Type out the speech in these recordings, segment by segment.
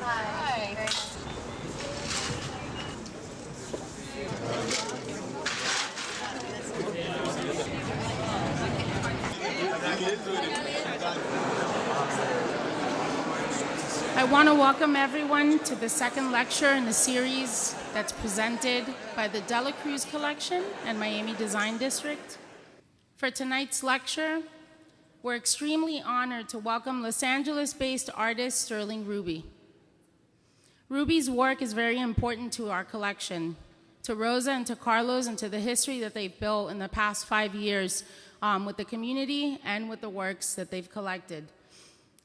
Hi. I want to welcome everyone to the second lecture in the series that's presented by the Dela Cruz Collection and Miami Design District. For tonight's lecture, we're extremely honored to welcome Los Angeles-based artist Sterling Ruby. Ruby's work is very important to our collection, to Rosa and to Carlos, and to the history that they've built in the past 5 years with the community and with the works that they've collected.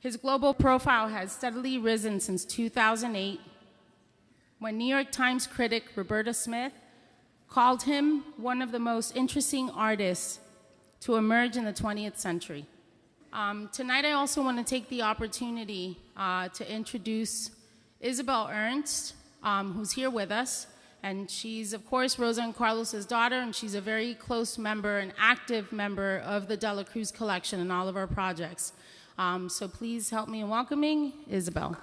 His global profile has steadily risen since 2008, when New York Times critic Roberta Smith called him one of the most interesting artists to emerge in the 20th century. Tonight I also want to take the opportunity to introduce Isabel Ernst, who's here with us. And she's, of course, Rosa and Carlos's daughter, and she's a very close member, an active member of the Dela Cruz Collection and all of our projects. So please help me in welcoming Isabel.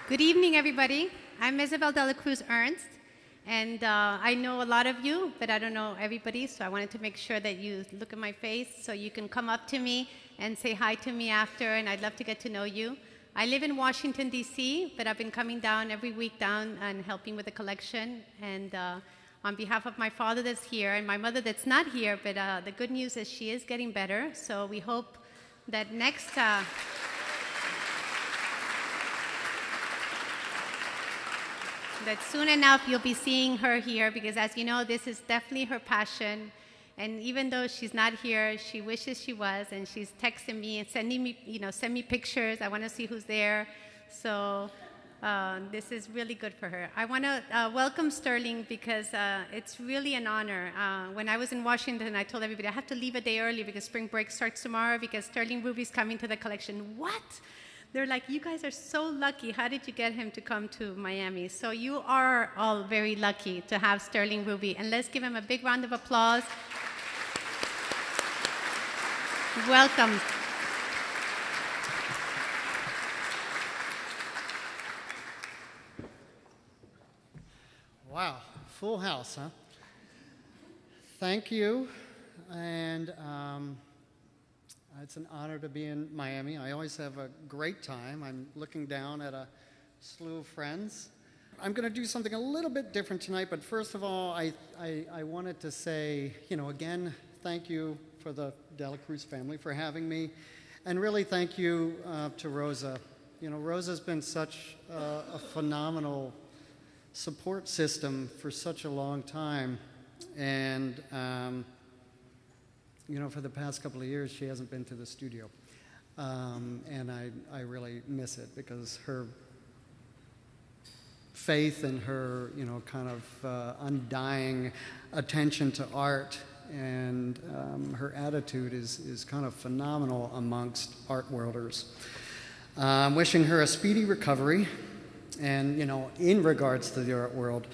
Good evening, everybody. I'm Isabel Dela Cruz Ernst, and I know a lot of you, but I don't know everybody, so I wanted to make sure that you look at my face so you can come up to me and say hi to me after, and I'd love to get to know you. I live in Washington, D.C., but I've been coming down every week down and helping with the collection, and on behalf of my father that's here and my mother that's not here, but the good news is she is getting better, so we hope that next... that soon enough you'll be seeing her here, because as you know, this is definitely her passion. And even though she's not here, she wishes she was, and she's texting me and sending me, send me pictures. I want to see who's there. So this is really good for her. I want to welcome Sterling because it's really an honor. When I was in Washington, I told everybody I have to leave a day early because spring break starts tomorrow because Sterling Ruby's coming to the collection. What? They're like, you guys are so lucky. How did you get him to come to Miami? So you are all very lucky to have Sterling Ruby. And let's give him a big round of applause. Welcome. Wow, full house, huh? Thank you. And it's an honor to be in Miami. I always have a great time. I'm looking down at a slew of friends. I'm going to do something a little bit different tonight, but first of all, I wanted to say, again, thank you for the Dela Cruz family for having me, and really thank you to Rosa. Rosa's been such a phenomenal support system for such a long time, and for the past couple of years, she hasn't been to the studio. And I really miss it because her faith and her, kind of undying attention to art and her attitude is kind of phenomenal amongst art worlders. I'm wishing her a speedy recovery. And, in regards to the art world,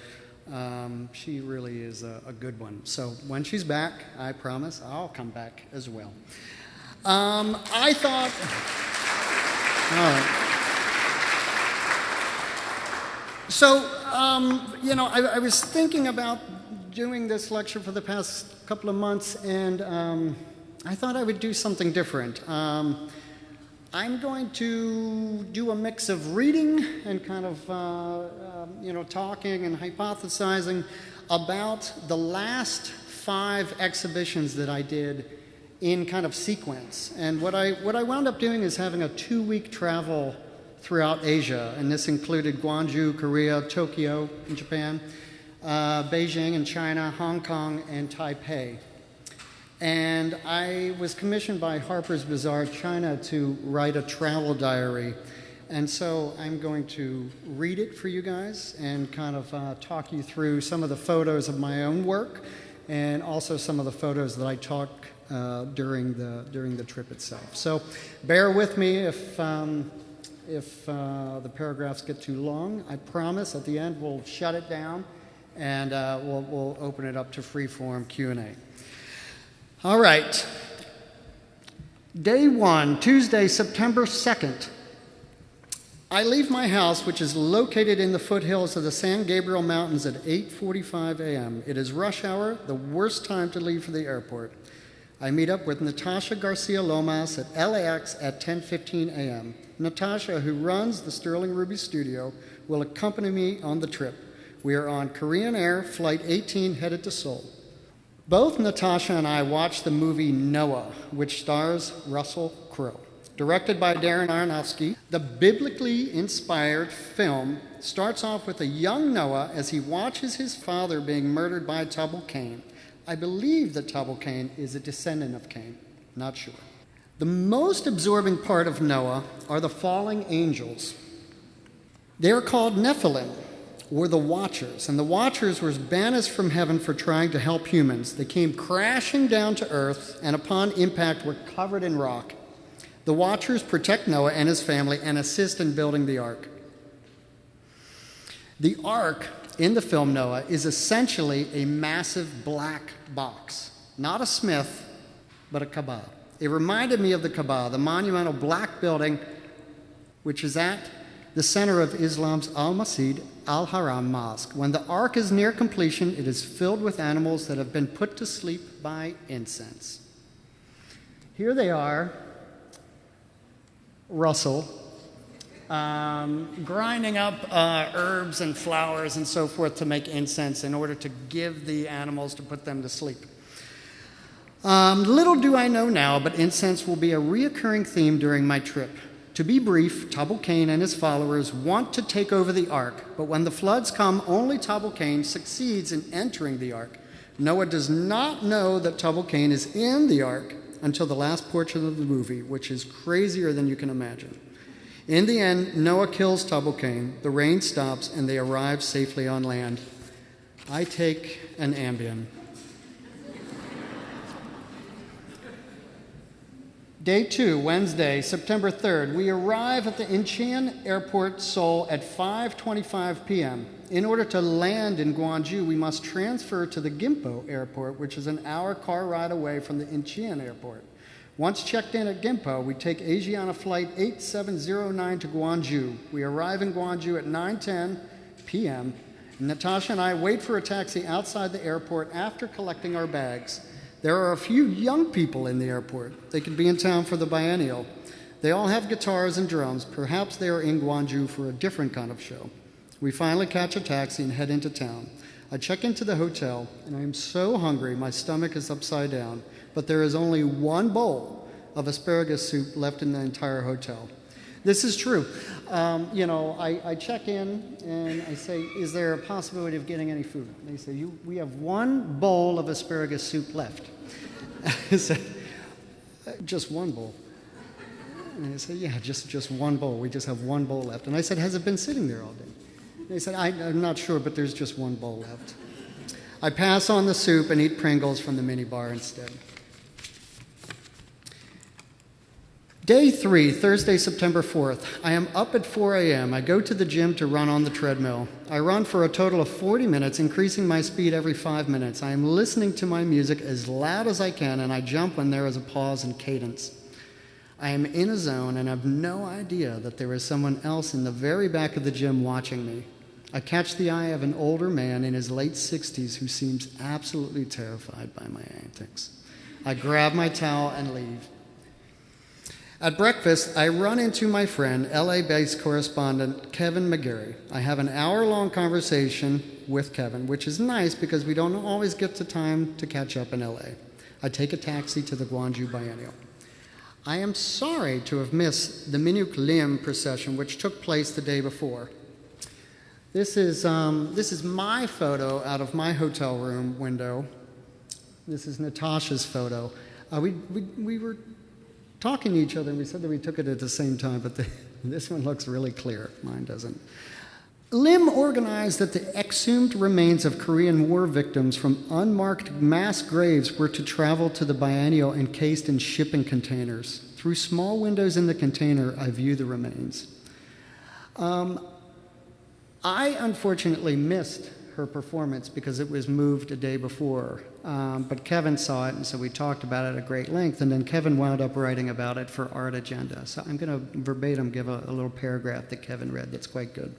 she really is a good one. So when she's back, I promise I'll come back as well. I thought, all right. So, I was thinking about doing this lecture for the past couple of months, and I thought I would do something different. I'm going to do a mix of reading and kind of, talking and hypothesizing about the last 5 exhibitions that I did in kind of sequence. And what I wound up doing is having a 2-week travel throughout Asia, and this included Gwangju, Korea, Tokyo in Japan, Beijing in China, Hong Kong, and Taipei. And I was commissioned by Harper's Bazaar China to write a travel diary. And so I'm going to read it for you guys and kind of talk you through some of the photos of my own work and also some of the photos that I took during the trip itself. So bear with me if the paragraphs get too long. I promise at the end we'll shut it down and we'll open it up to free-form Q&A. All right. Day 1, Tuesday, September 2nd. I leave my house, which is located in the foothills of the San Gabriel Mountains, at 8:45 a.m. It is rush hour, the worst time to leave for the airport. I meet up with Natasha Garcia Lomas at LAX at 10:15 a.m. Natasha, who runs the Sterling Ruby Studio, will accompany me on the trip. We are on Korean Air Flight 18 headed to Seoul. Both Natasha and I watched the movie Noah, which stars Russell Crowe. Directed by Darren Aronofsky, the biblically inspired film starts off with a young Noah as he watches his father being murdered by Tubal Cain. I believe that Tubal Cain is a descendant of Cain, not sure. The most absorbing part of Noah are the falling angels. They are called Nephilim, or the Watchers, and the Watchers were banished from heaven for trying to help humans. They came crashing down to earth, and upon impact were covered in rock. The Watchers protect Noah and his family and assist in building the ark. The ark in the film Noah is essentially a massive black box, not a Smith, but a Kaaba. It reminded me of the Kaaba, the monumental black building which is at the center of Islam's Al-Masjid Al-Haram Mosque. When the ark is near completion, it is filled with animals that have been put to sleep by incense. Here they are, Russell, grinding up herbs and flowers and so forth to make incense in order to give the animals to put them to sleep. Little do I know now, but incense will be a reoccurring theme during my trip. To be brief, Tubal Cain and his followers want to take over the ark, but when the floods come, only Tubal Cain succeeds in entering the ark. Noah does not know that Tubal Cain is in the ark until the last portion of the movie, which is crazier than you can imagine. In the end, Noah kills Tubal Cain, the rain stops, and they arrive safely on land. I take an Ambien. Day 2, Wednesday, September 3rd. We arrive at the Incheon Airport, Seoul at 5:25 p.m. In order to land in Gwangju, we must transfer to the Gimpo Airport, which is an hour car ride away from the Incheon Airport. Once checked in at Gimpo, we take Asiana Flight 8709 to Gwangju. We arrive in Gwangju at 9:10 p.m. Natasha and I wait for a taxi outside the airport after collecting our bags. There are a few young people in the airport. They could be in town for the biennial. They all have guitars and drums. Perhaps they are in Gwangju for a different kind of show. We finally catch a taxi and head into town. I check into the hotel, and I am so hungry my stomach is upside down, but there is only one bowl of asparagus soup left in the entire hotel. This is true. I check in and I say, is there a possibility of getting any food? And they say, we have one bowl of asparagus soup left. I said, just one bowl. And they said, yeah, just one bowl. We just have one bowl left. And I said, has it been sitting there all day? And they said, I'm not sure, but there's just one bowl left. I pass on the soup and eat Pringles from the minibar instead. Day 3, Thursday, September 4th. I am up at 4 a.m. I go to the gym to run on the treadmill. I run for a total of 40 minutes, increasing my speed every 5 minutes. I am listening to my music as loud as I can, and I jump when there is a pause and cadence. I am in a zone and have no idea that there is someone else in the very back of the gym watching me. I catch the eye of an older man in his late 60s who seems absolutely terrified by my antics. I grab my towel and leave. At breakfast, I run into my friend, LA-based correspondent Kevin McGarry. I have an hour-long conversation with Kevin, which is nice because we don't always get the time to catch up in LA. I take a taxi to the Gwangju Biennale. I am sorry to have missed the Minuk Lim procession, which took place the day before. This is my photo out of my hotel room window. This is Natasha's photo. We were talking to each other, and we said that we took it at the same time, but this one looks really clear. Mine doesn't. Lim organized that the exhumed remains of Korean War victims from unmarked mass graves were to travel to the biennial encased in shipping containers. Through small windows in the container, I view the remains. I unfortunately missed her performance because it was moved a day before. But Kevin saw it, and so we talked about it at great length, and then Kevin wound up writing about it for Art Agenda. So I'm going to verbatim give a little paragraph that Kevin read that's quite good.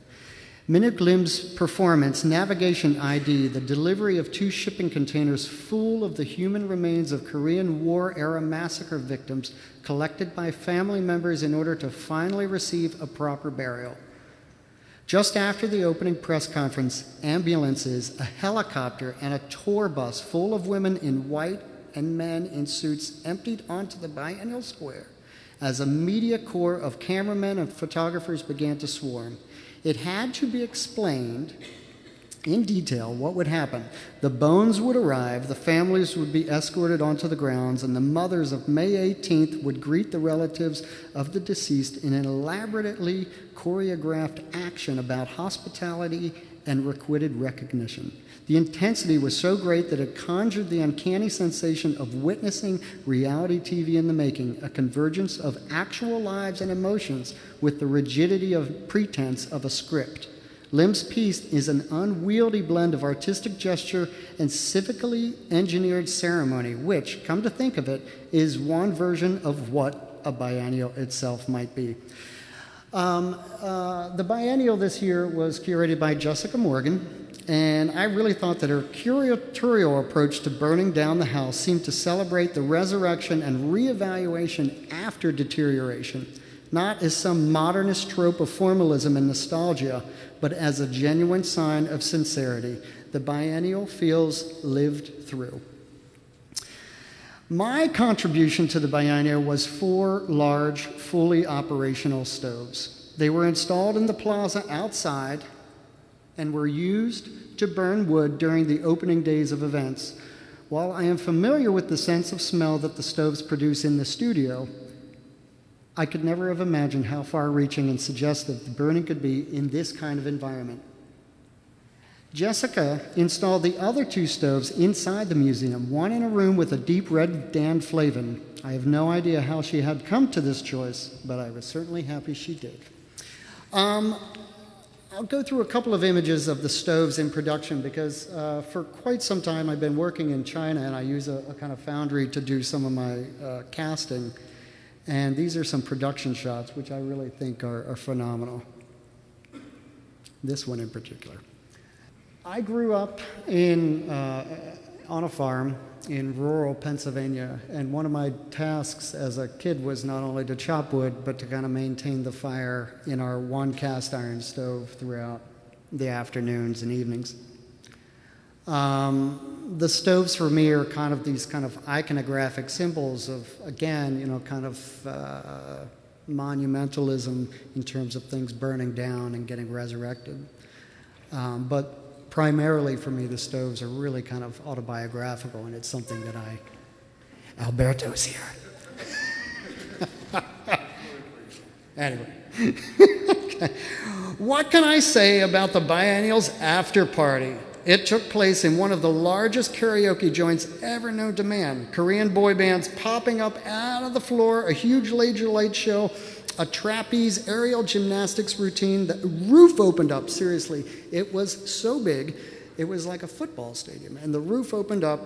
Minuk Lim's performance, Navigation ID, the delivery of 2 shipping containers full of the human remains of Korean War-era massacre victims collected by family members in order to finally receive a proper burial. Just after the opening press conference, ambulances, a helicopter, and a tour bus full of women in white and men in suits emptied onto the Biennial Square as a media corps of cameramen and photographers began to swarm. It had to be explained in detail what would happen. The bones would arrive, the families would be escorted onto the grounds, and the mothers of May 18th would greet the relatives of the deceased in an elaborately choreographed action about hospitality and requited recognition. The intensity was so great that it conjured the uncanny sensation of witnessing reality TV in the making, a convergence of actual lives and emotions with the rigidity of pretense of a script. Lim's piece is an unwieldy blend of artistic gesture and civically engineered ceremony, which, come to think of it, is one version of what a biennial itself might be. The biennial this year was curated by Jessica Morgan, and I really thought that her curatorial approach to burning down the house seemed to celebrate the resurrection and reevaluation after deterioration, not as some modernist trope of formalism and nostalgia, but as a genuine sign of sincerity. The biennial feels lived through. My contribution to the biennial was 4 large, fully operational stoves. They were installed in the plaza outside and were used to burn wood during the opening days of events. While I am familiar with the sense of smell that the stoves produce in the studio, I could never have imagined how far-reaching and suggestive the burning could be in this kind of environment. Jessica installed the other 2 stoves inside the museum, one in a room with a deep red Dan Flavin. I have no idea how she had come to this choice, but I was certainly happy she did. I'll go through a couple of images of the stoves in production because for quite some time I've been working in China, and I use a kind of foundry to do some of my casting. And these are some production shots, which I really think are phenomenal. This one in particular. I grew up on a farm in rural Pennsylvania, and one of my tasks as a kid was not only to chop wood, but to kind of maintain the fire in our one cast iron stove throughout the afternoons and evenings. The stoves for me are kind of these kind of iconographic symbols of, again, kind of monumentalism in terms of things burning down and getting resurrected. But primarily for me, the stoves are really kind of autobiographical, and it's something that Alberto's here. Anyway. Okay. What can I say about the biennial's after party? It took place in one of the largest karaoke joints ever known to man. Korean boy bands popping up out of the floor, a huge laser light show, a trapeze aerial gymnastics routine. The roof opened up, seriously. It was so big, it was like a football stadium. And the roof opened up,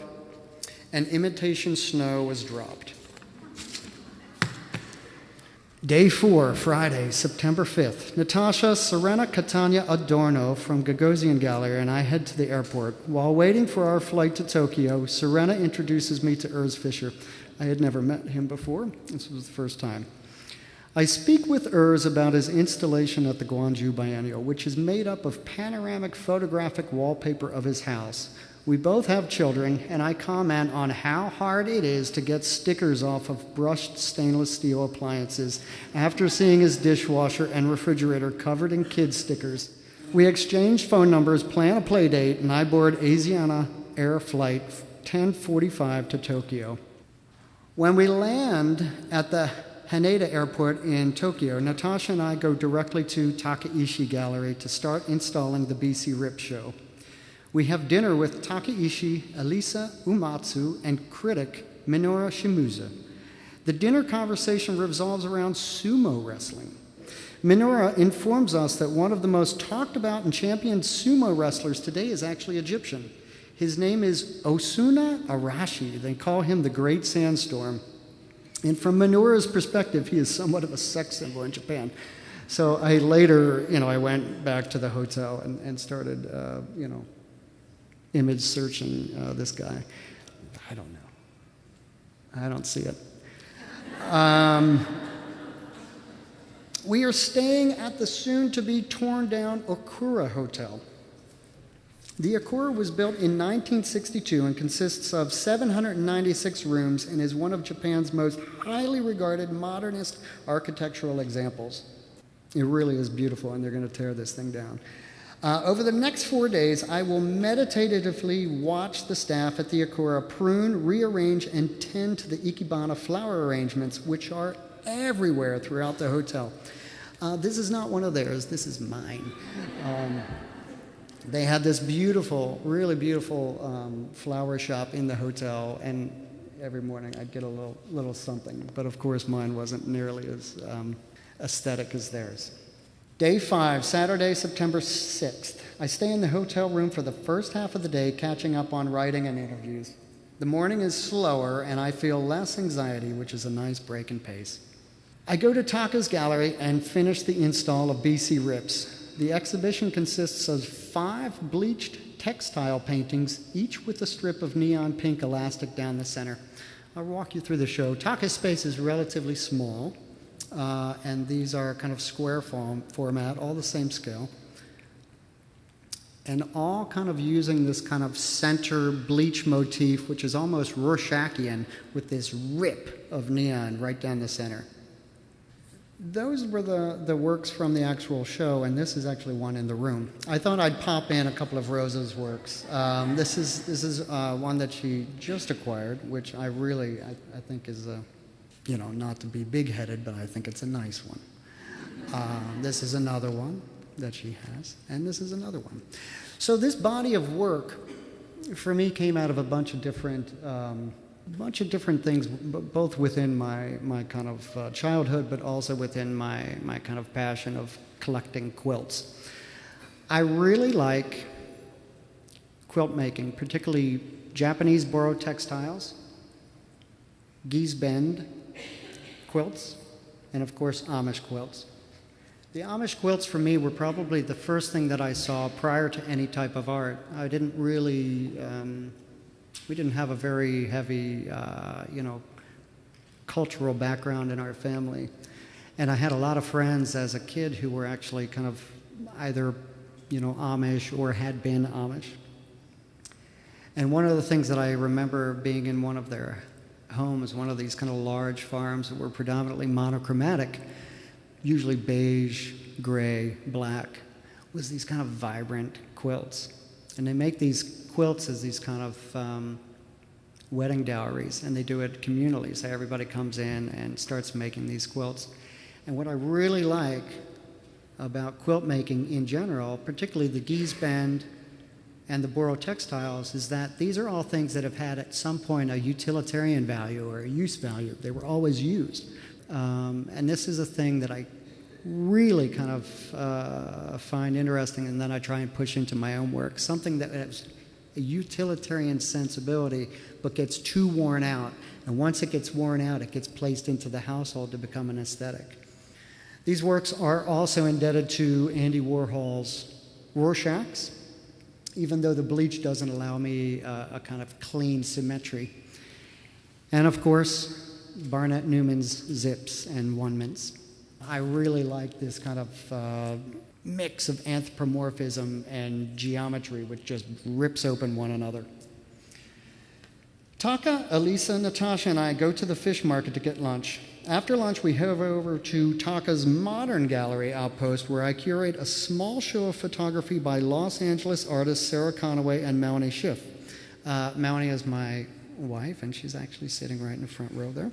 and imitation snow was dropped. Day 4, Friday, September 5th. Natasha, Serena Catania Adorno from Gagosian Gallery and I head to the airport. While waiting for our flight to Tokyo, Serena introduces me to Urs Fischer. I had never met him before. This was the first time. I speak with Urs about his installation at the Gwangju Biennale, which is made up of panoramic photographic wallpaper of his house. We both have children, and I comment on how hard it is to get stickers off of brushed stainless steel appliances after seeing his dishwasher and refrigerator covered in kid stickers. We exchange phone numbers, plan a play date, and I board Asiana Air Flight 1045 to Tokyo. When we land at the Haneda Airport in Tokyo, Natasha and I go directly to Takeishi Gallery to start installing the BC Rip show. We have dinner with Takeishi, Elisa Umatsu, and critic Minoru Shimizu. The dinner conversation revolves around sumo wrestling. Minoru informs us that one of the most talked about and championed sumo wrestlers today is actually Egyptian. His name is Osuna Arashi. They call him the Great Sandstorm. And from Minoru's perspective, he is somewhat of a sex symbol in Japan. So I later, I went back to the hotel and started, image searching this guy. I don't know. I don't see it. We are staying at the soon-to-be torn-down Okura Hotel. The Okura was built in 1962 and consists of 796 rooms and is one of Japan's most highly regarded modernist architectural examples. It really is beautiful, and they're going to tear this thing down. Over the next 4 days, I will meditatively watch the staff at the Okura prune, rearrange, and tend to the ikebana flower arrangements, which are everywhere throughout the hotel. This is not one of theirs. This is mine. They had this beautiful, really beautiful flower shop in the hotel, and every morning I'd get a little something. But of course, mine wasn't nearly as aesthetic as theirs. Day 5, Saturday, September 6th. I stay in the hotel room for the first half of the day, catching up on writing and interviews. The morning is slower, and I feel less anxiety, which is a nice break in pace. I go to Taka's gallery and finish the install of BC Rips. The exhibition consists of 5 bleached textile paintings, each with a strip of neon pink elastic down the center. I'll walk you through the show. Taka's space is relatively small, and these are kind of square format, all the same scale, and all kind of using this kind of center bleach motif, which is almost Rorschachian, with this rip of neon right down the center. Those were the works from the actual show, and this is actually one in the room. I thought I'd pop in a couple of Rosa's works. This is one that she just acquired, which I think is not to be big-headed, but I think it's a nice one. This is another one that she has, and this is another one. So this body of work, for me, came out of a bunch of different things, both within my kind of childhood, but also within my kind of passion of collecting quilts. I really like quilt making, particularly Japanese boro textiles, geese bend quilts, and of course Amish quilts. The Amish quilts for me were probably the first thing that I saw prior to any type of art. I didn't really, we didn't have a very heavy, cultural background in our family. And I had a lot of friends as a kid who were actually kind of either, Amish or had been Amish. And one of the things that I remember being in one of their homes, one of these kind of large farms that were predominantly monochromatic, usually beige, gray, black, was these kind of vibrant quilts. And they make these quilts as these kind of wedding dowries, and they do it communally, so everybody comes in and starts making these quilts. And what I really like about quilt making in general, particularly the geese bend and the boro textiles, is that these are all things that have had at some point a utilitarian value or a use value. They were always used. And this is a thing that I really kind of find interesting, and then I try and push into my own work. Something that has a utilitarian sensibility but gets too worn out. And once it gets worn out, it gets placed into the household to become an aesthetic. These works are also indebted to Andy Warhol's Rorschachs, even though the bleach doesn't allow me a kind of clean symmetry. And of course, Barnett Newman's zips and one-mints. I really like this kind of mix of anthropomorphism and geometry, which just rips open one another. Taka, Elisa, Natasha, and I go to the fish market to get lunch. After lunch, we head over to Taka's Modern Gallery outpost, where I curate a small show of photography by Los Angeles artists Sarah Conaway and Melanie Schiff. Melanie is my wife, and she's actually sitting right in the front row there.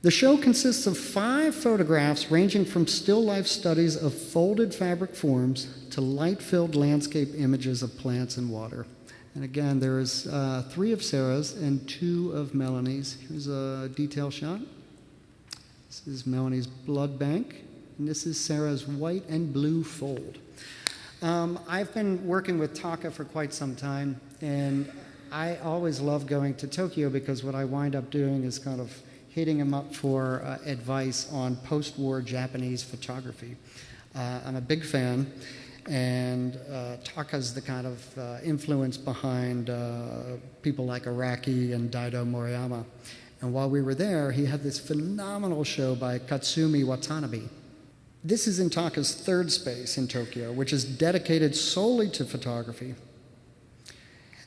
The show consists of 5 photographs ranging from still life studies of folded fabric forms to light-filled landscape images of plants and water. And again, there is 3 of Sarah's and 2 of Melanie's. Here's a detail shot. This is Melanie's blood bank, And this is Sarah's white and blue fold. I've been working with Taka for quite some time, and I always love going to Tokyo because what I wind up doing is kind of hitting him up for advice on post-war Japanese photography. I'm a big fan, and Taka's the kind of influence behind people like Araki and Daido Moriyama. And while we were there, he had this phenomenal show by Katsumi Watanabe. This is in Taka's third space in Tokyo, which is dedicated solely to photography.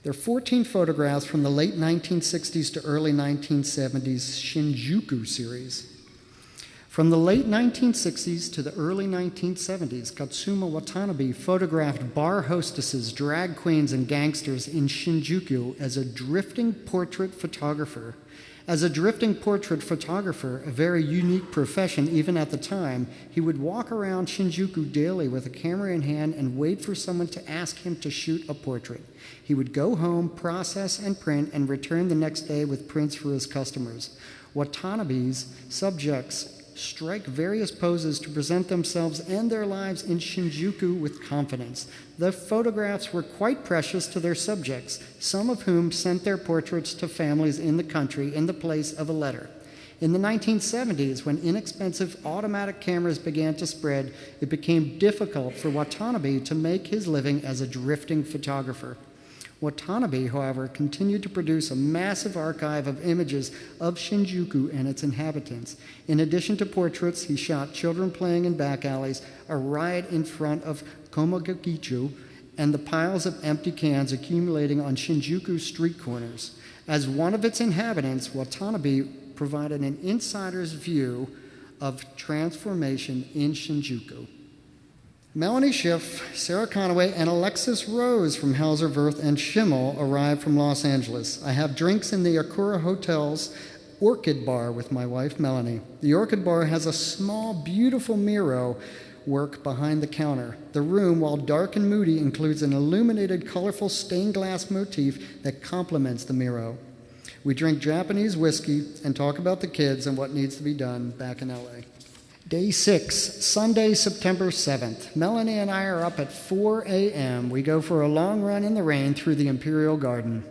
There are 14 photographs from the late 1960s to early 1970s Shinjuku series. From the late 1960s to the early 1970s, Katsumi Watanabe photographed bar hostesses, drag queens, and gangsters in Shinjuku as a drifting portrait photographer. As a drifting portrait photographer, a very unique profession even at the time, he would walk around Shinjuku daily with a camera in hand and wait for someone to ask him to shoot a portrait. He would go home, process and print, and return the next day with prints for his customers. Watanabe's subjects strike various poses to present themselves and their lives in Shinjuku with confidence. The photographs were quite precious to their subjects, some of whom sent their portraits to families in the country in the place of a letter. In the 1970s, when inexpensive automatic cameras began to spread, it became difficult for Watanabe to make his living as a drifting photographer. Watanabe, however, continued to produce a massive archive of images of Shinjuku and its inhabitants. In addition to portraits, he shot children playing in back alleys, a riot in front of Komogagichu, and the piles of empty cans accumulating on Shinjuku street corners. As one of its inhabitants, Watanabe provided an insider's view of transformation in Shinjuku. Melanie Schiff, Sarah Conaway, and Alexis Rose from Hauser Wirth and Schimmel arrived from Los Angeles. I have drinks in the Akura Hotel's Orchid Bar with my wife, Melanie. The Orchid Bar has a small, beautiful Miro work behind the counter. The room, while dark and moody, includes an illuminated, colorful stained glass motif that complements the Miro. We drink Japanese whiskey and talk about the kids and what needs to be done back in LA. Day 6, Sunday, September 7th. Melanie and I are up at 4 a.m. We go for a long run in the rain through the Imperial Garden.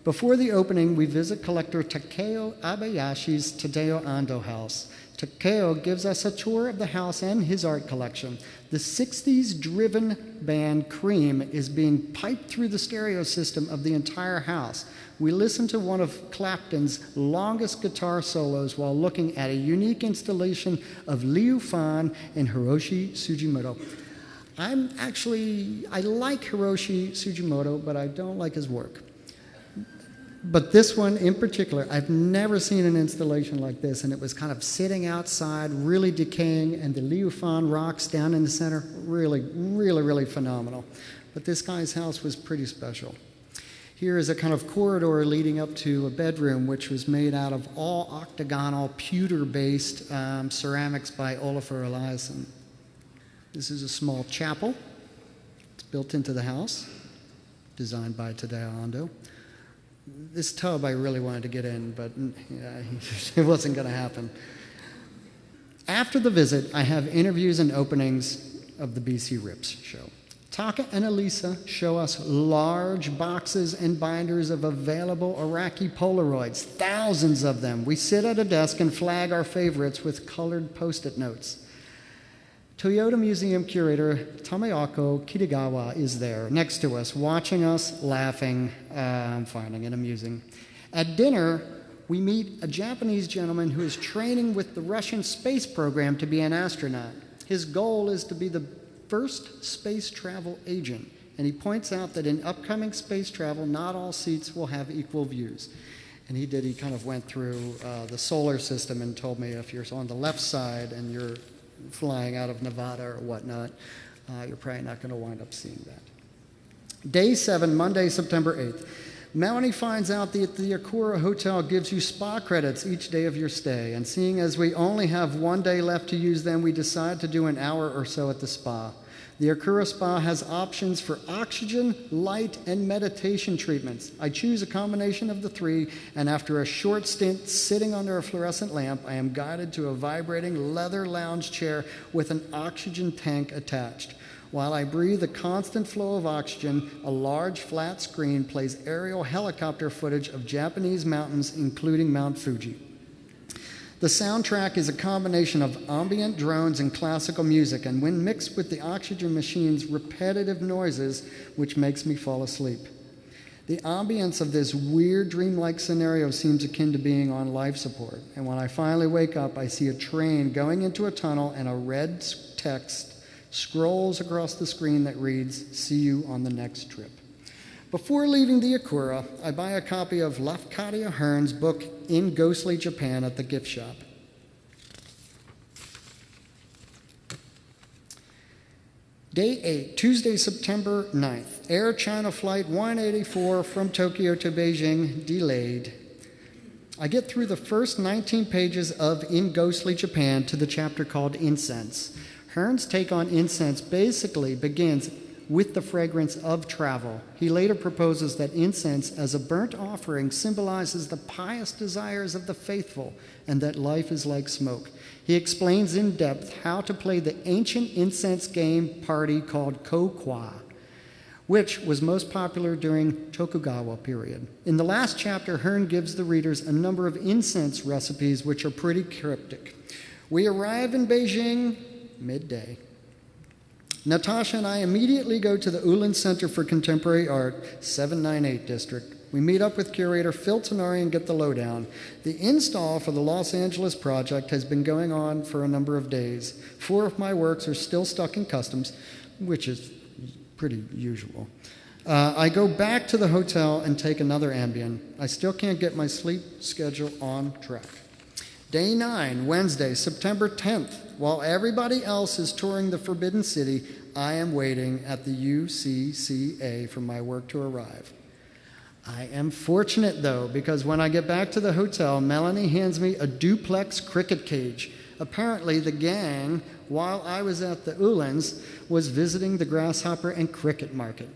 Before the opening, we visit collector Takeo Abayashi's Tadeo Ando house. Takeo gives us a tour of the house and his art collection. The 60s-driven band Cream is being piped through the stereo system of the entire house. We listen to one of Clapton's longest guitar solos while looking at a unique installation of Liu Fan and Hiroshi Sugimoto. I like Hiroshi Sugimoto, but I don't like his work. But this one in particular, I've never seen an installation like this, and it was kind of sitting outside, really decaying, and the Liu Fan rocks down in the center, really, really, really phenomenal. But this guy's house was pretty special. Here is a kind of corridor leading up to a bedroom, which was made out of all octagonal, pewter-based ceramics by Olafur Eliasson. This is a small chapel. It's built into the house, designed by Tadeo Ando. This tub I really wanted to get in, but it wasn't going to happen. After the visit, I have interviews and openings of the BC Rips show. Taka and Elisa show us large boxes and binders of available Iraqi Polaroids, thousands of them. We sit at a desk and flag our favorites with colored Post-it notes. Toyota Museum curator Tamayako Kitagawa is there next to us, watching us, laughing. I'm finding it amusing. At dinner, we meet a Japanese gentleman who is training with the Russian space program to be an astronaut. His goal is to be the first space travel agent, and he points out that in upcoming space travel, not all seats will have equal views. And he kind of went through the solar system and told me if you're on the left side and you're flying out of Nevada or whatnot, you're probably not going to wind up seeing that. Day 7, Monday, September 8th. Melanie finds out that the Akura Hotel gives you spa credits each day of your stay, and seeing as we only have one day left to use them, we decide to do an hour or so at the spa. The Akura Spa has options for oxygen, light, and meditation treatments. I choose a combination of the three, and after a short stint sitting under a fluorescent lamp, I am guided to a vibrating leather lounge chair with an oxygen tank attached. While I breathe a constant flow of oxygen, a large flat screen plays aerial helicopter footage of Japanese mountains, including Mount Fuji. The soundtrack is a combination of ambient drones and classical music, and when mixed with the oxygen machine's repetitive noises, which makes me fall asleep. The ambience of this weird dreamlike scenario seems akin to being on life support, and when I finally wake up, I see a train going into a tunnel and a red text scrolls across the screen that reads, "See you on the next trip." Before leaving the Akura, I buy a copy of Lafcadio Hearn's book In Ghostly Japan at the gift shop. Day 8, Tuesday, September 9th. Air China Flight 184 from Tokyo to Beijing, delayed. I get through the first 19 pages of In Ghostly Japan to the chapter called Incense. Hearn's take on incense basically begins with the fragrance of travel. He later proposes that incense as a burnt offering symbolizes the pious desires of the faithful and that life is like smoke. He explains in depth how to play the ancient incense game party called kokwa, which was most popular during Tokugawa period. In the last chapter, Hearn gives the readers a number of incense recipes which are pretty cryptic. We arrive in Beijing midday. Natasha and I immediately go to the Ulan Center for Contemporary Art, 798 District. We meet up with curator Phil Tenari and get the lowdown. The install for the Los Angeles project has been going on for a number of days. 4 of my works are still stuck in customs, which is pretty usual. I go back to the hotel and take another Ambien. I still can't get my sleep schedule on track. Day 9, Wednesday, September 10th. While everybody else is touring the Forbidden City, I am waiting at the UCCA for my work to arrive. I am fortunate, though, because when I get back to the hotel, Melanie hands me a duplex cricket cage. Apparently, the gang, while I was at the Ulans, was visiting the grasshopper and cricket market.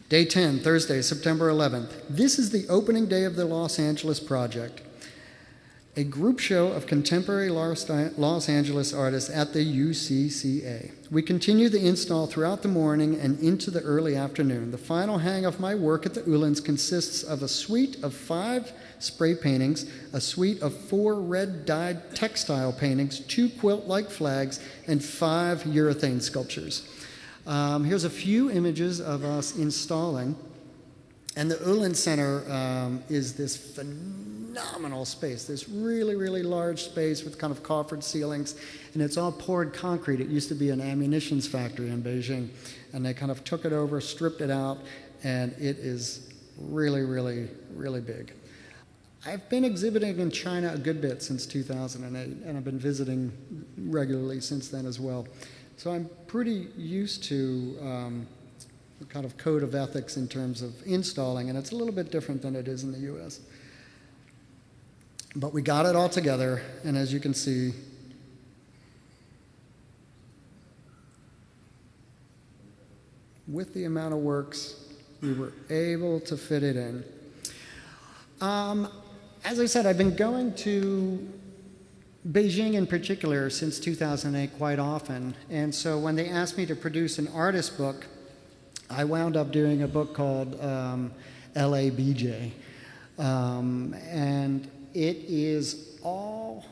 Day 10, Thursday, September 11th. This is the opening day of the Los Angeles project, a group show of contemporary Los Angeles artists at the UCCA. We continue the install throughout the morning and into the early afternoon. The final hang of my work at the Ulans consists of a suite of 5 spray paintings, a suite of 4 red-dyed textile paintings, 2 quilt-like flags, and 5 urethane sculptures. Here's a few images of us installing. And the Ulan Center is this phenomenal space, this really, really large space with kind of coffered ceilings, and it's all poured concrete. It used to be an ammunitions factory in Beijing, and they kind of took it over, stripped it out, and it is really, really, really big. I've been exhibiting in China a good bit since 2008, and I've been visiting regularly since then as well. So I'm pretty used to the kind of code of ethics in terms of installing, and it's a little bit different than it is in the US. But we got it all together, and as you can see, with the amount of works, we were able to fit it in. As I said, I've been going to Beijing in particular since 2008 quite often, and so when they asked me to produce an artist book, I wound up doing a book called LABJ, and it is all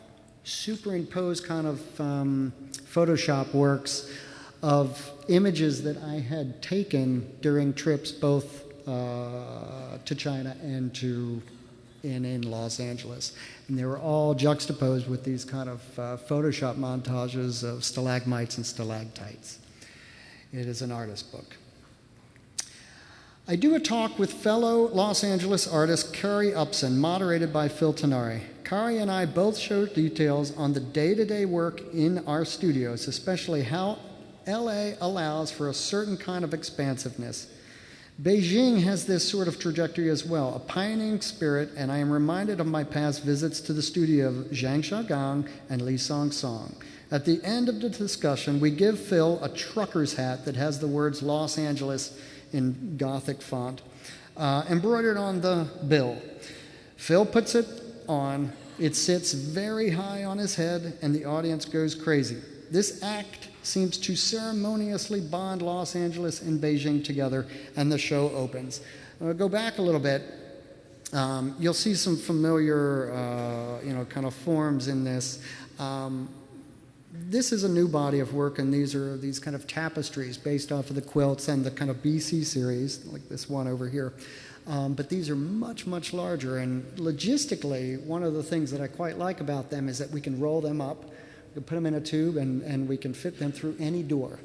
superimposed kind of Photoshop works of images that I had taken during trips both to China and in Los Angeles. And they were all juxtaposed with these kind of Photoshop montages of stalagmites and stalactites. It is an artist book. I do a talk with fellow Los Angeles artist Kari Upson, moderated by Phil Tenari. Kari and I both show details on the day-to-day work in our studios, especially how LA allows for a certain kind of expansiveness. Beijing has this sort of trajectory as well, a pioneering spirit, and I am reminded of my past visits to the studio of Zhang Xiaogang and Li Song Song. At the end of the discussion, we give Phil a trucker's hat that has the words Los Angeles in Gothic font embroidered on the bill. Phil puts it on. It sits very high on his head, and the audience goes crazy. This act seems to ceremoniously bond Los Angeles and Beijing together, and the show opens. I'll go back a little bit. You'll see some familiar, kind of forms in this. This is a new body of work, and these are these kind of tapestries based off of the quilts and the kind of BC series, like this one over here. But these are much, much larger, and logistically, one of the things that I quite like about them is that we can roll them up, we can put them in a tube, and we can fit them through any door.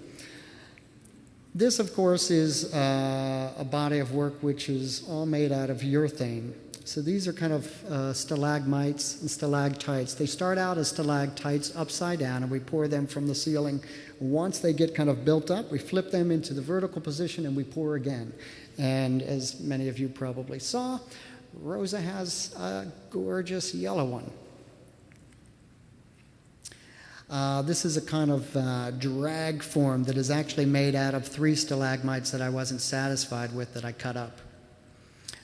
This, of course, is a body of work which is all made out of urethane. So these are kind of stalagmites and stalactites. They start out as stalactites upside down, and we pour them from the ceiling. Once they get kind of built up, we flip them into the vertical position, and we pour again. And as many of you probably saw, Rosa has a gorgeous yellow one. This is a kind of drag form that is actually made out of 3 stalagmites that I wasn't satisfied with that I cut up.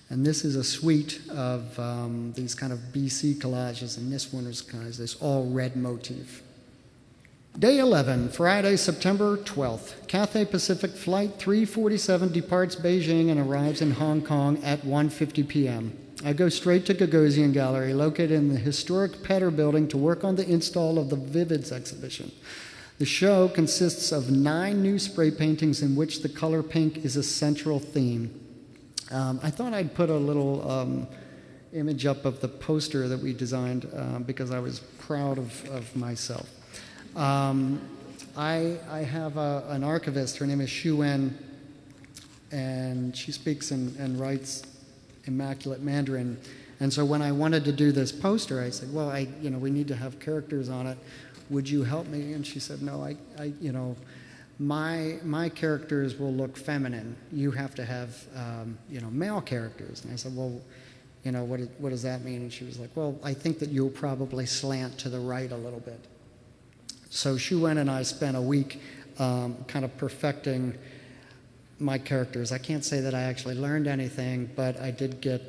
And this is a suite of these kind of BC collages, and this one is kind of this all red motif. Day 11, Friday, September 12th. Cathay Pacific Flight 347 departs Beijing and arrives in Hong Kong at 1:50 p.m. I go straight to Gagosian Gallery, located in the historic Petter building, to work on the install of the Vivids exhibition. The show consists of 9 new spray paintings in which the color pink is a central theme. I thought I'd put a little image up of the poster that we designed because I was proud of myself. I have an archivist. Her name is Xu Wen, and she speaks and writes immaculate Mandarin. And so when I wanted to do this poster, I said, well, we need to have characters on it. Would you help me? And she said, no, my characters will look feminine. You have to have, male characters. And I said, well, what does that mean? And she was like, well, I think that you'll probably slant to the right a little bit. So Xu Wen and I spent a week kind of perfecting my characters. I can't say that I actually learned anything, but I did get,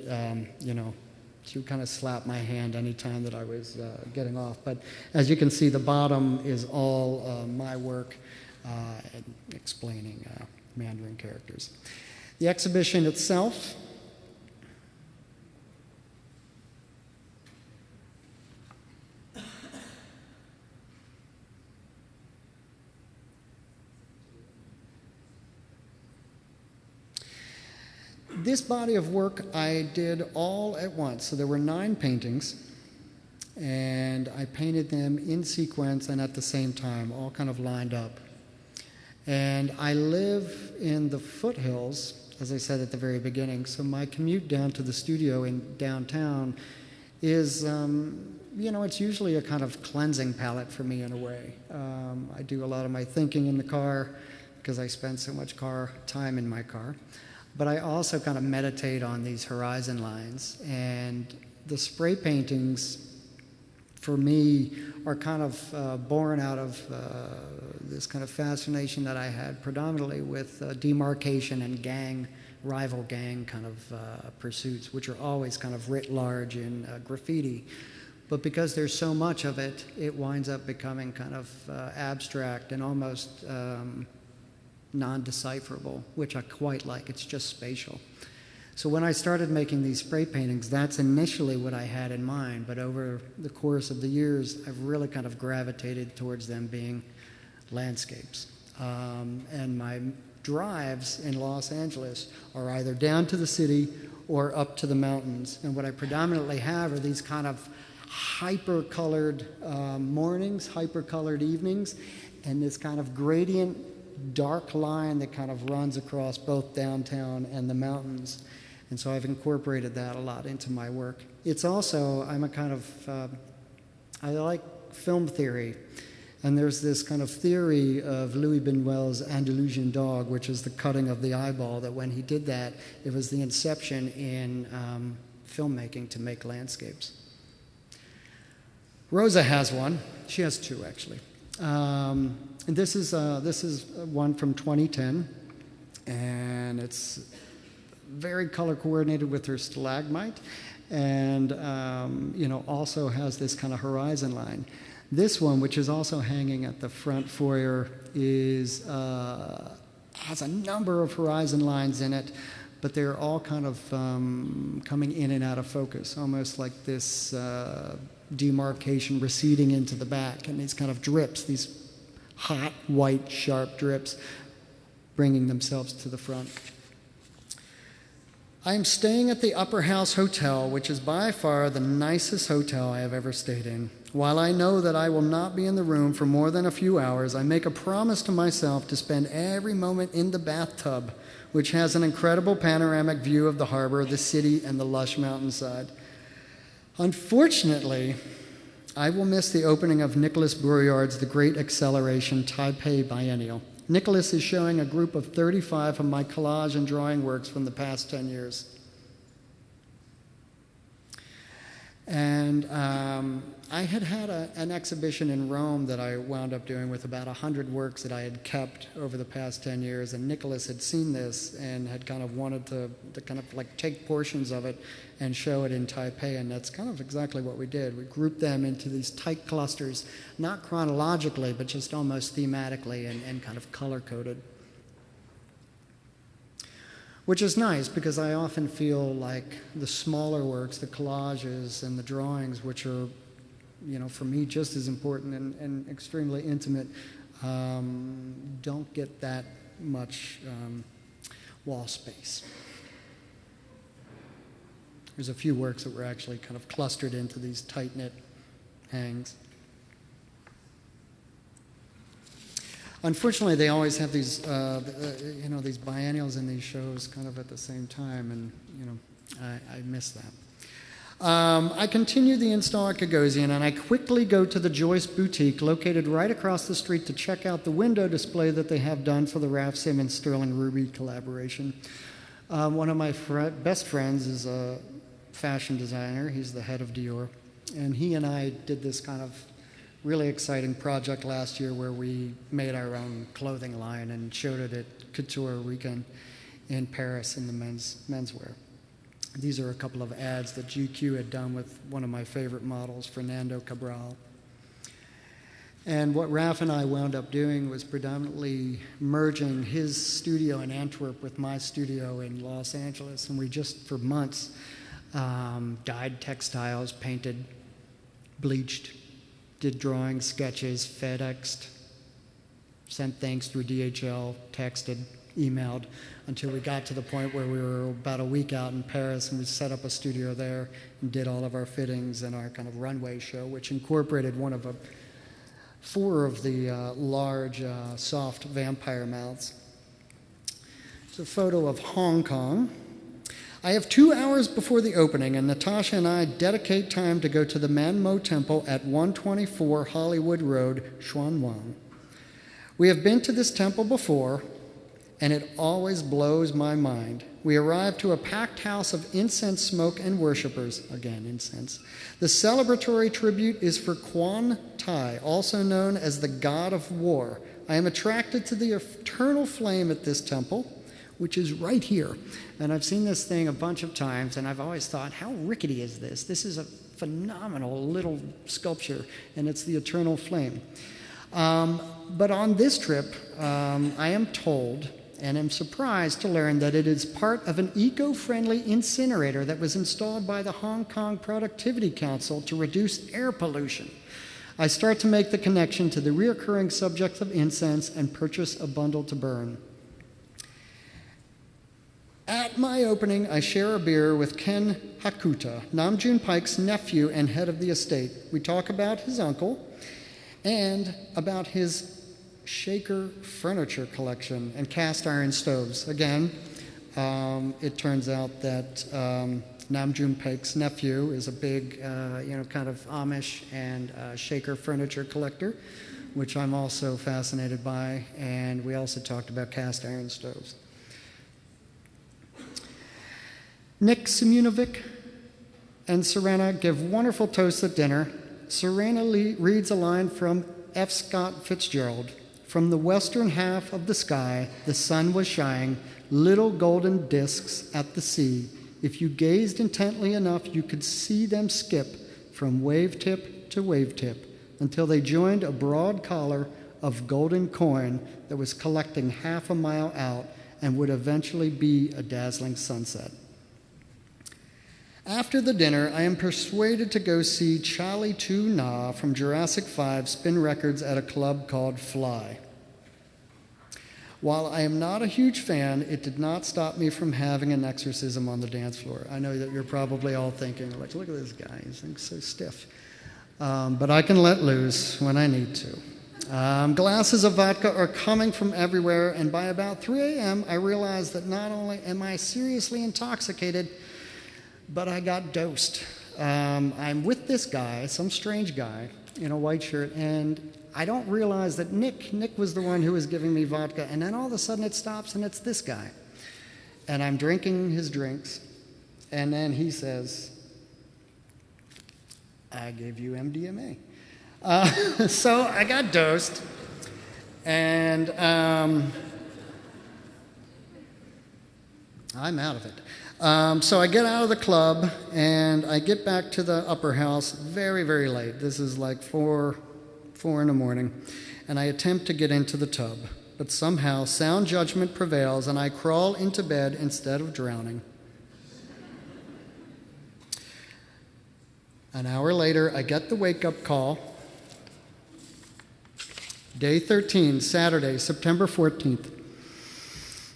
she would kind of slap my hand anytime that I was getting off. But as you can see, the bottom is all my work explaining Mandarin characters. The exhibition itself, this body of work I did all at once. So there were 9 paintings, and I painted them in sequence and at the same time, all kind of lined up. And I live in the foothills, as I said at the very beginning, so my commute down to the studio in downtown is, it's usually a kind of cleansing palette for me in a way. I do a lot of my thinking in the car because I spend so much time in my car. But I also kind of meditate on these horizon lines. And the spray paintings, for me, are kind of born out of this kind of fascination that I had predominantly with demarcation and rival gang kind of pursuits, which are always kind of writ large in graffiti. But because there's so much of it, it winds up becoming kind of abstract and almost non-decipherable, which I quite like. It's just spatial. So when I started making these spray paintings, that's initially what I had in mind, but over the course of the years, I've really kind of gravitated towards them being landscapes. And my drives in Los Angeles are either down to the city or up to the mountains. And what I predominantly have are these kind of hyper-colored mornings, hyper-colored evenings, and this kind of gradient dark line that kind of runs across both downtown and the mountains. And so I've incorporated that a lot into my work. It's also, I like film theory. And there's this kind of theory of Louis Buñuel's Andalusian Dog, which is the cutting of the eyeball, that when he did that, it was the inception in filmmaking to make landscapes. Rosa has one. She has 2, actually. And this is one from 2010, and it's very color coordinated with her stalagmite, and also has this kind of horizon line. This one, which is also hanging at the front foyer, has a number of horizon lines in it, but they're all kind of coming in and out of focus, almost like this demarcation receding into the back, and these kind of drips, these hot, white, sharp drips, bringing themselves to the front. I am staying at the Upper House Hotel, which is by far the nicest hotel I have ever stayed in. While I know that I will not be in the room for more than a few hours, I make a promise to myself to spend every moment in the bathtub, which has an incredible panoramic view of the harbor, the city, and the lush mountainside. Unfortunately, I will miss the opening of Nicholas Brouillard's The Great Acceleration Taipei Biennial. Nicholas is showing a group of 35 of my collage and drawing works from the past 10 years. And I had an exhibition in Rome that I wound up doing with about 100 works that I had kept over the past 10 years, and Nicholas had seen this and had kind of wanted to kind of like take portions of it and show it in Taipei, and that's kind of exactly what we did. We grouped them into these tight clusters, not chronologically, but just almost thematically and kind of color-coded. Which is nice, because I often feel like the smaller works, the collages and the drawings, which are, for me just as important and extremely intimate, don't get that much wall space. There's a few works that were actually kind of clustered into these tight-knit hangs. Unfortunately, they always have these, these biennials in these shows kind of at the same time, and I miss that. I continue the install at Gagosian, and I quickly go to the Joyce Boutique, located right across the street, to check out the window display that they have done for the Ralph Simmons Sterling Ruby collaboration. One of my best friends is a fashion designer. He's the head of Dior, and he and I did this kind of really exciting project last year where we made our own clothing line and showed it at Couture Weekend in Paris in the menswear. These are a couple of ads that GQ had done with one of my favorite models, Fernando Cabral. And what Ralph and I wound up doing was predominantly merging his studio in Antwerp with my studio in Los Angeles, and we just, for months, dyed textiles, painted, bleached, did drawings, sketches, FedExed, sent things through DHL, texted, emailed, until we got to the point where we were about a week out in Paris, and we set up a studio there and did all of our fittings and our kind of runway show, which incorporated one of 4 of the large soft vampire mouths. It's a photo of Hong Kong. I have 2 hours before the opening, and Natasha and I dedicate time to go to the Manmo Temple at 124 Hollywood Road, Xuanwang. We have been to this temple before, and it always blows my mind. We arrive to a packed house of incense smoke and worshipers, again, incense. The celebratory tribute is for Quan Tai, also known as the god of war. I am attracted to the eternal flame at this temple, which is right here. And I've seen this thing a bunch of times, and I've always thought, how rickety is this? This is a phenomenal little sculpture, and it's the eternal flame. But on this trip, I am told, and am surprised to learn, that it is part of an eco-friendly incinerator that was installed by the Hong Kong Productivity Council to reduce air pollution. I start to make the connection to the reoccurring subject of incense and purchase a bundle to burn. At my opening, I share a beer with Ken Hakuta, Nam June Paik's nephew and head of the estate. We talk about his uncle and about his shaker furniture collection and cast iron stoves. Again, it turns out that Nam June Paik's nephew is a big, kind of Amish and shaker furniture collector, which I'm also fascinated by, and we also talked about cast iron stoves. Nick Simunovic and Serena give wonderful toasts at dinner. Serena reads a line from F. Scott Fitzgerald, from the western half of the sky, the sun was shining, little golden discs at the sea. If you gazed intently enough, you could see them skip from wave tip to wave tip until they joined a broad collar of golden coin that was collecting half a mile out and would eventually be a dazzling sunset. After the dinner, I am persuaded to go see Charlie 2 Na from Jurassic 5 spin records at a club called Fly. While I am not a huge fan, it did not stop me from having an exorcism on the dance floor. I know that you're probably all thinking, like, look at this guy, he's so stiff. But I can let loose when I need to. Glasses of vodka are coming from everywhere, and by about 3 a.m., I realized that not only am I seriously intoxicated, but I got dosed. I'm with this guy, some strange guy, in a white shirt, and I don't realize that Nick was the one who was giving me vodka, and then all of a sudden it stops, and it's this guy. And I'm drinking his drinks, and then he says, I gave you MDMA. So I got dosed, and I'm out of it. So I get out of the club, and I get back to the upper house very, very late. This is like 4 in the morning, and I attempt to get into the tub. But somehow sound judgment prevails, and I crawl into bed instead of drowning. An hour later, I get the wake-up call. Day 13, Saturday, September 14th.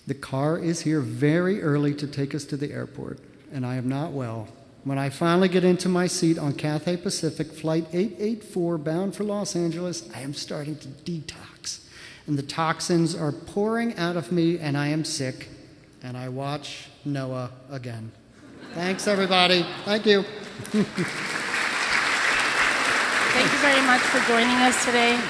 The car is here very early to take us to the airport, and I am not well. When I finally get into my seat on Cathay Pacific, Flight 884, bound for Los Angeles, I am starting to detox. And the toxins are pouring out of me, and I am sick. And I watch Noah again. Thanks, everybody. Thank you. Thank you very much for joining us today.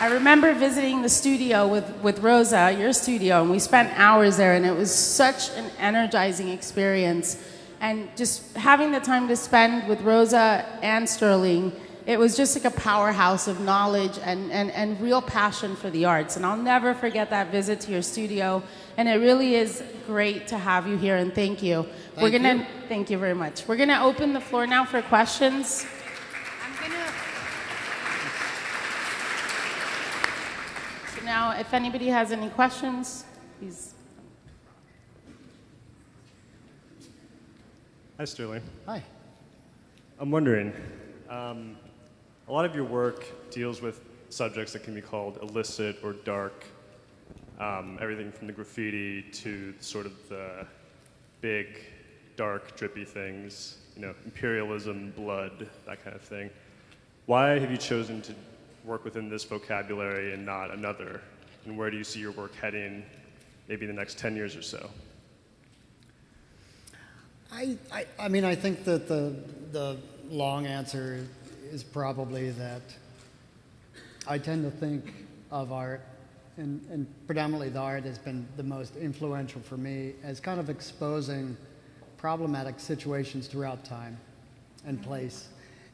I remember visiting the studio with Rosa, your studio, and we spent hours there, and it was such an energizing experience. And just having the time to spend with Rosa and Sterling, it was just like a powerhouse of knowledge and real passion for the arts. And I'll never forget that visit to your studio. And it really is great to have you here, and thank you. Thank you very much. We're gonna open the floor now for questions. So now, if anybody has any questions, please. Hi, Sterling. Hi. I'm wondering, a lot of your work deals with subjects that can be called illicit or dark, everything from the graffiti to sort of the big, dark, drippy things, imperialism, blood, that kind of thing. Why have you chosen to work within this vocabulary and not another? And where do you see your work heading maybe in the next 10 years or so? I mean, I think that the long answer is probably that I tend to think of art, and predominantly the art has been the most influential for me, as kind of exposing problematic situations throughout time and place.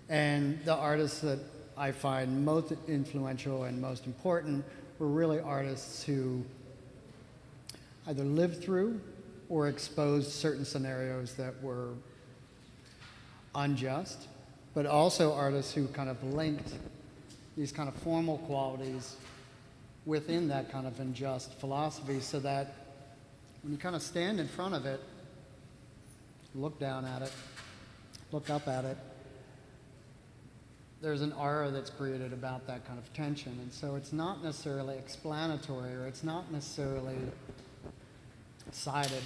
And the artists that I find most influential and most important were really artists who either lived through or exposed certain scenarios that were unjust, but also artists who kind of linked these kind of formal qualities within that kind of unjust philosophy, so that when you kind of stand in front of it, look down at it, look up at it, there's an aura that's created about that kind of tension. And so it's not necessarily explanatory, or it's not necessarily sided,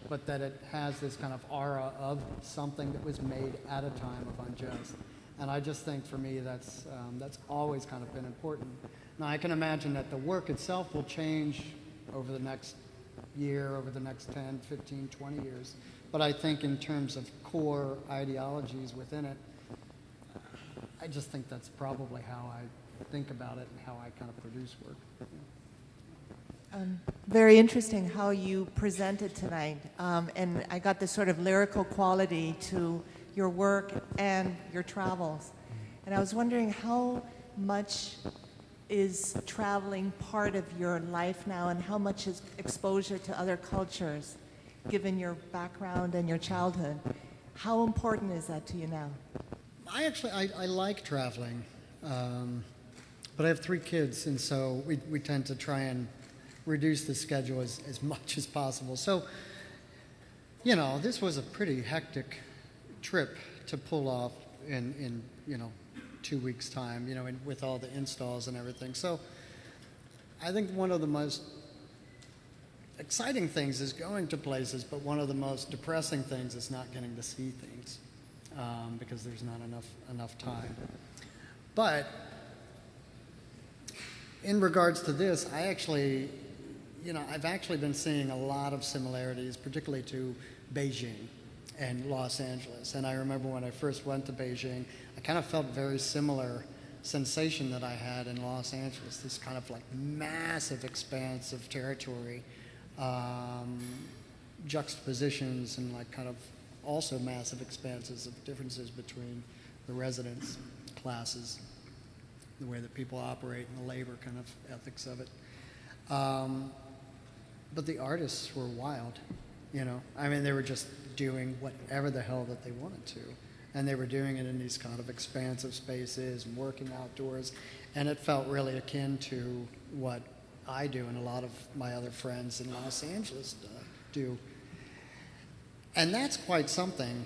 but that it has this kind of aura of something that was made at a time of unjust. And I just think for me that's always kind of been important. Now I can imagine that the work itself will change over the next year, over the next 10, 15, 20 years. But I think in terms of core ideologies within it, I just think that's probably how I think about it and how I kind of produce work. Very interesting how you presented tonight, and I got this sort of lyrical quality to your work and your travels. And I was wondering how much is traveling part of your life now, and how much is exposure to other cultures, given your background and your childhood? How important is that to you now? I like traveling, but I have 3 kids, and so we tend to try and reduce the schedule as much as possible. So, you know, this was a pretty hectic trip to pull off in 2 weeks' time, you know, with all the installs and everything. So I think one of the most exciting things is going to places, but one of the most depressing things is not getting to see things because there's not enough time. But in regards to this, I've actually been seeing a lot of similarities, particularly to Beijing and Los Angeles. And I remember when I first went to Beijing, I kind of felt very similar sensation that I had in Los Angeles, this kind of like massive expanse of territory, juxtapositions and like kind of also massive expanses of differences between the residents classes, the way that people operate and the labor kind of ethics of it. But the artists were wild, you know. I mean, they were just doing whatever the hell that they wanted to. And they were doing it in these kind of expansive spaces and working outdoors. And it felt really akin to what I do and a lot of my other friends in Los Angeles do. And that's quite something.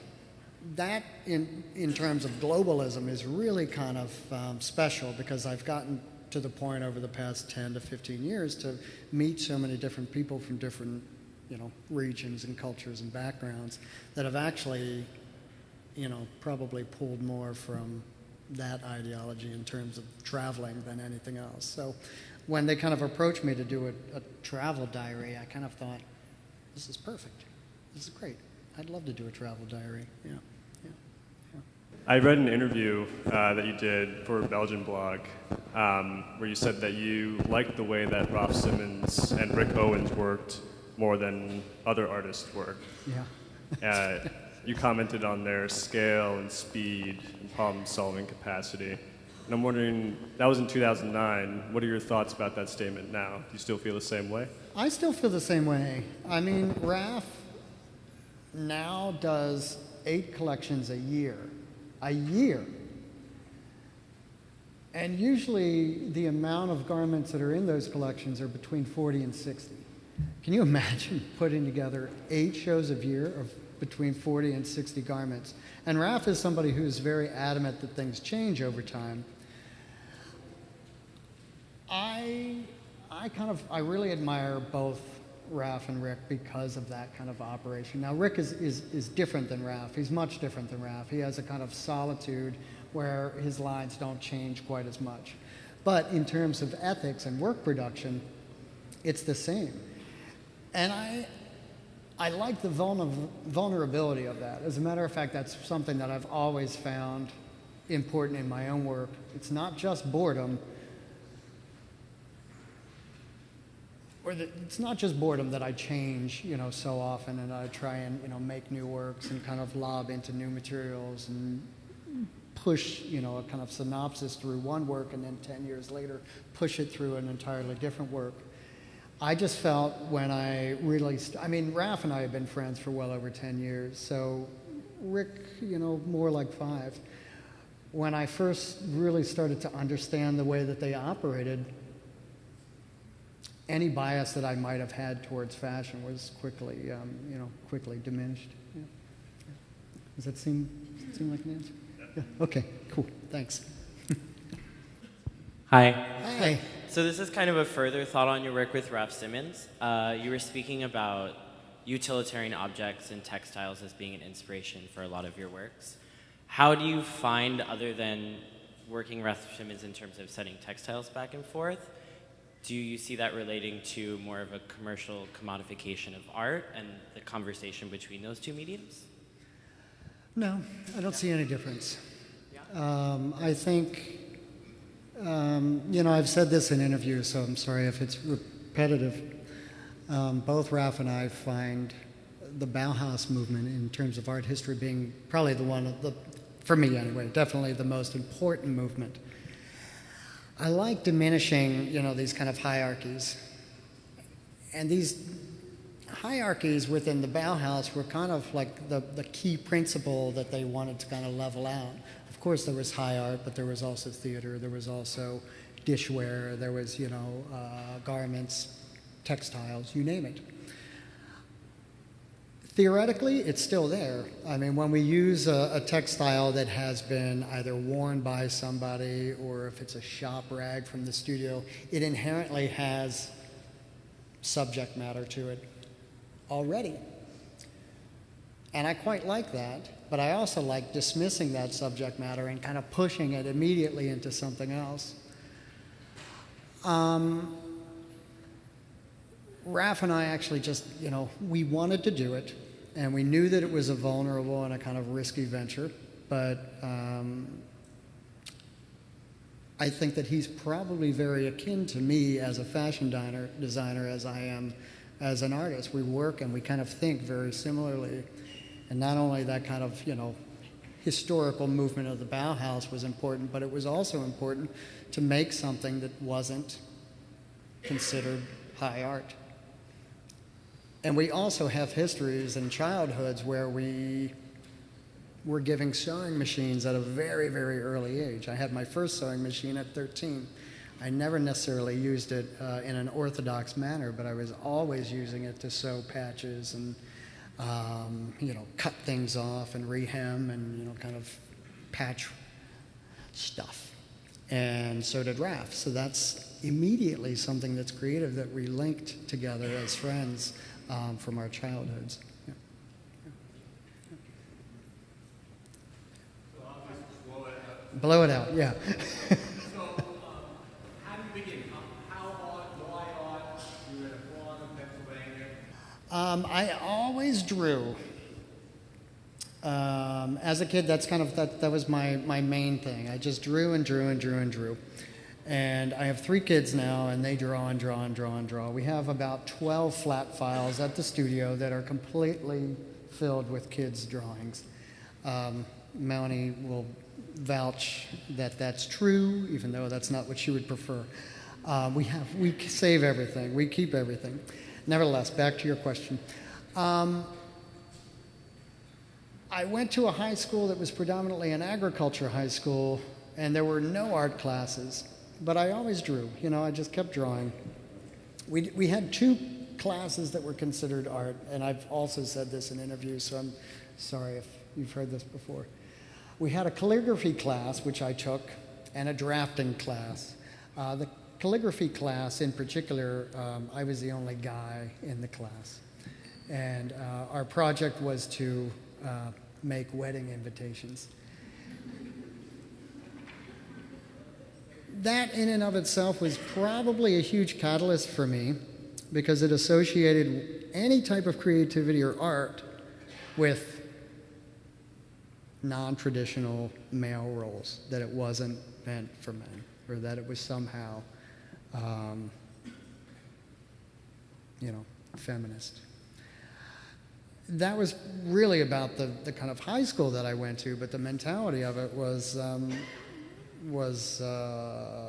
That, in terms of globalism, is really kind of special, because I've gotten to the point over the past 10 to 15 years to meet so many different people from different, regions and cultures and backgrounds that have actually, probably pulled more from that ideology in terms of traveling than anything else. So when they kind of approached me to do a travel diary, I kind of thought, this is perfect. This is great. I'd love to do a travel diary. Yeah. I read an interview that you did for a Belgian blog where you said that you liked the way that Ralph Simmons and Rick Owens worked more than other artists work. Yeah. You commented on their scale and speed and problem-solving capacity. And I'm wondering, that was in 2009. What are your thoughts about that statement now? Do you still feel the same way? I still feel the same way. I mean, Ralph now does 8 collections a year. And usually the amount of garments that are in those collections are between 40 and 60. Can you imagine putting together 8 shows a year of between 40 and 60 garments? And Ralph is somebody who's very adamant that things change over time. I really admire both Ralph and Rick because of that kind of operation. Now, Rick is different than Ralph. He's much different than Ralph. He has a kind of solitude where his lines don't change quite as much. But in terms of ethics and work production, it's the same. And I like the vulnerability of that. As a matter of fact, that's something that I've always found important in my own work. It's not just boredom. It's not just boredom that I change, so often, and I try and, make new works and kind of lob into new materials and push, a kind of synopsis through one work and then 10 years later push it through an entirely different work. I just felt when I really, Ralph and I have been friends for well over 10 years, so Rick, more like 5. When I first really started to understand the way that they operated, any bias that I might have had towards fashion was quickly diminished. Yeah. Does that seem like an answer? Yeah. Okay, cool, thanks. Hi. Hi. So this is kind of a further thought on your work with Ralph Simmons. You were speaking about utilitarian objects and textiles as being an inspiration for a lot of your works. How do you find, other than working Ralph Simmons in terms of sending textiles back and forth, do you see that relating to more of a commercial commodification of art and the conversation between those two mediums? No, I don't see any difference. I think, I've said this in interviews, so I'm sorry if it's repetitive. Both Ralph and I find the Bauhaus movement in terms of art history being probably for me anyway, definitely the most important movement. I like diminishing, these kind of hierarchies. And these hierarchies within the Bauhaus were kind of like the key principle that they wanted to kind of level out. Of course, there was high art, but there was also theater, there was also dishware, there was, garments, textiles, you name it. Theoretically, it's still there. I mean, when we use a textile that has been either worn by somebody or if it's a shop rag from the studio, it inherently has subject matter to it already. And I quite like that, but I also like dismissing that subject matter and kind of pushing it immediately into something else. Raph and I actually just, we wanted to do it, and we knew that it was a vulnerable and a kind of risky venture, but I think that he's probably very akin to me as a fashion designer as I am as an artist. We work and we kind of think very similarly. And not only that kind of, historical movement of the Bauhaus was important, but it was also important to make something that wasn't considered high art. And we also have histories and childhoods where we were giving sewing machines at a very, very early age. I had my first sewing machine at 13. I never necessarily used it in an orthodox manner, but I was always using it to sew patches and, cut things off and rehem and, kind of patch stuff. And so did Raph. So that's immediately something that's creative that we linked together as friends from our childhoods. Yeah. Blow it out, yeah. How do you begin? How art, why art? You were born in Pennsylvania. I always drew. As a kid, that's kind of that was my main thing. I just drew and drew and drew and drew. And I have 3 kids now, and they draw and draw and draw and draw. We have about 12 flat files at the studio that are completely filled with kids' drawings. Melanie will vouch that that's true, even though that's not what she would prefer. We save everything. We keep everything. Nevertheless, back to your question. I went to a high school that was predominantly an agriculture high school, and there were no art classes. But I always drew. I just kept drawing. We had 2 classes that were considered art, and I've also said this in interviews, so I'm sorry if you've heard this before. We had a calligraphy class, which I took, and a drafting class. The calligraphy class in particular, I was the only guy in the class. And our project was to make wedding invitations. That in and of itself was probably a huge catalyst for me because it associated any type of creativity or art with non-traditional male roles, that it wasn't meant for men, or that it was somehow, feminist. That was really about the kind of high school that I went to, but the mentality of it was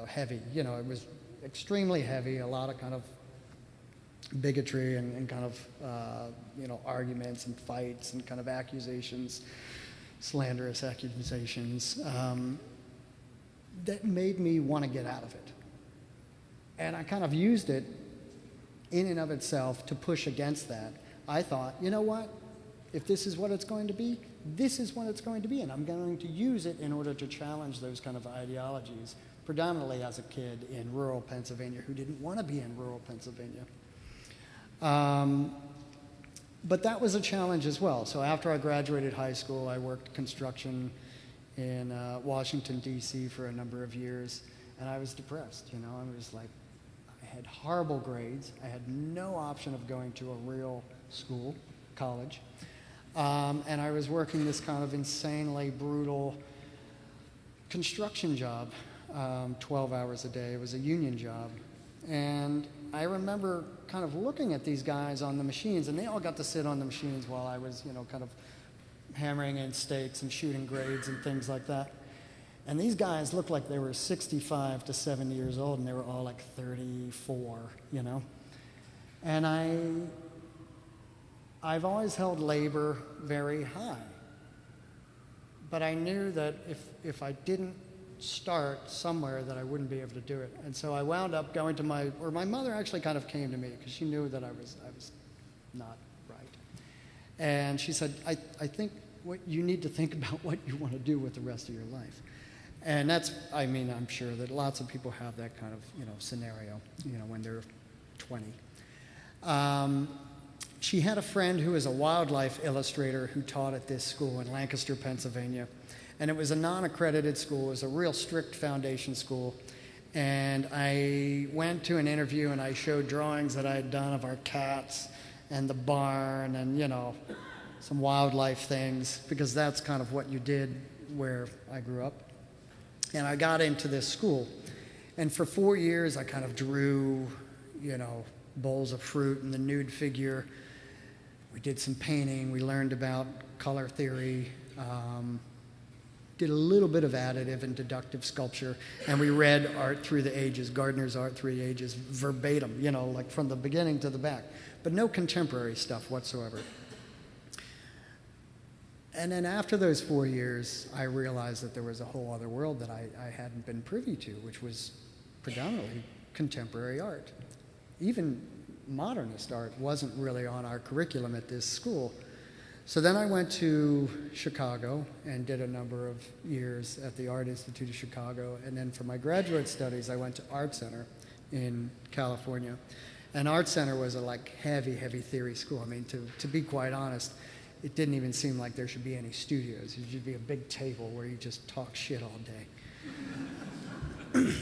heavy. It was extremely heavy, a lot of kind of bigotry and kind of, arguments and fights and kind of accusations, slanderous accusations, that made me want to get out of it. And I kind of used it in and of itself to push against that. I thought, you know what? If this is what it's going to be, this is what it's going to be, and I'm going to use it in order to challenge those kind of ideologies, predominantly as a kid in rural Pennsylvania who didn't want to be in rural Pennsylvania. But that was a challenge as well. So after I graduated high school, I worked construction in Washington, D.C. for a number of years, and I was depressed. I was like, I had horrible grades. I had no option of going to a real school, college. And I was working this kind of insanely brutal construction job, 12 hours a day. It was a union job. And I remember kind of looking at these guys on the machines, and they all got to sit on the machines while I was, kind of hammering in stakes and shooting grades and things like that. And these guys looked like they were 65 to 70 years old, and they were all like 34, you know? And I've always held labor very high. But I knew that if I didn't start somewhere, that I wouldn't be able to do it. And so I wound up going to my mother actually kind of came to me because she knew that I was not right. And she said, I think you need to think about what you want to do with the rest of your life. And I'm sure that lots of people have that kind of, scenario, when they're 20. She had a friend who was a wildlife illustrator who taught at this school in Lancaster, Pennsylvania. And it was a non-accredited school. It was a real strict foundation school. And I went to an interview and I showed drawings that I had done of our cats and the barn and, some wildlife things, because that's kind of what you did where I grew up. And I got into this school. And for 4 years, I kind of drew, bowls of fruit and the nude figure. We did some painting. We learned about color theory. Did a little bit of additive and deductive sculpture. And we read Art Through the Ages, Gardner's Art Through the Ages, verbatim, like from the beginning to the back. But no contemporary stuff whatsoever. And then after those 4 years, I realized that there was a whole other world that I hadn't been privy to, which was predominantly contemporary art. Even modernist art wasn't really on our curriculum at this school. So then I went to Chicago and did a number of years at the Art Institute of Chicago. And then for my graduate studies, I went to Art Center in California. And Art Center was a heavy, heavy theory school. I mean, to be quite honest, it didn't even seem like there should be any studios. It should be a big table where you just talk shit all day.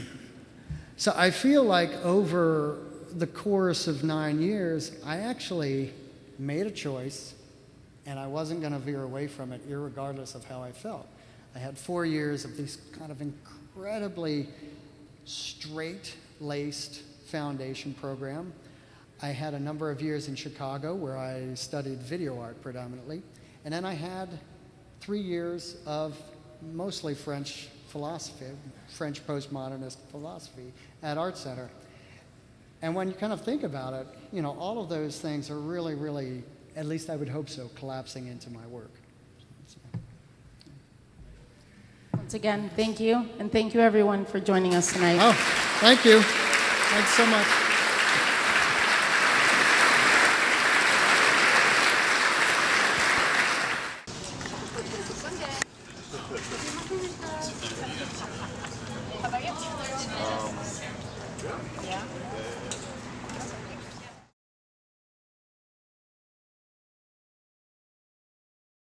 So I feel like over the course of 9 years, I actually made a choice, and I wasn't going to veer away from it, irregardless of how I felt. I had 4 years of this kind of incredibly straight-laced foundation program. I had a number of years in Chicago where I studied video art predominantly. And then I had 3 years of mostly French philosophy, French postmodernist philosophy at Art Center. And when you kind of think about it, all of those things are really, really, at least I would hope so, collapsing into my work. Once again, thank you. And thank you, everyone, for joining us tonight. Oh, thank you. Thanks so much.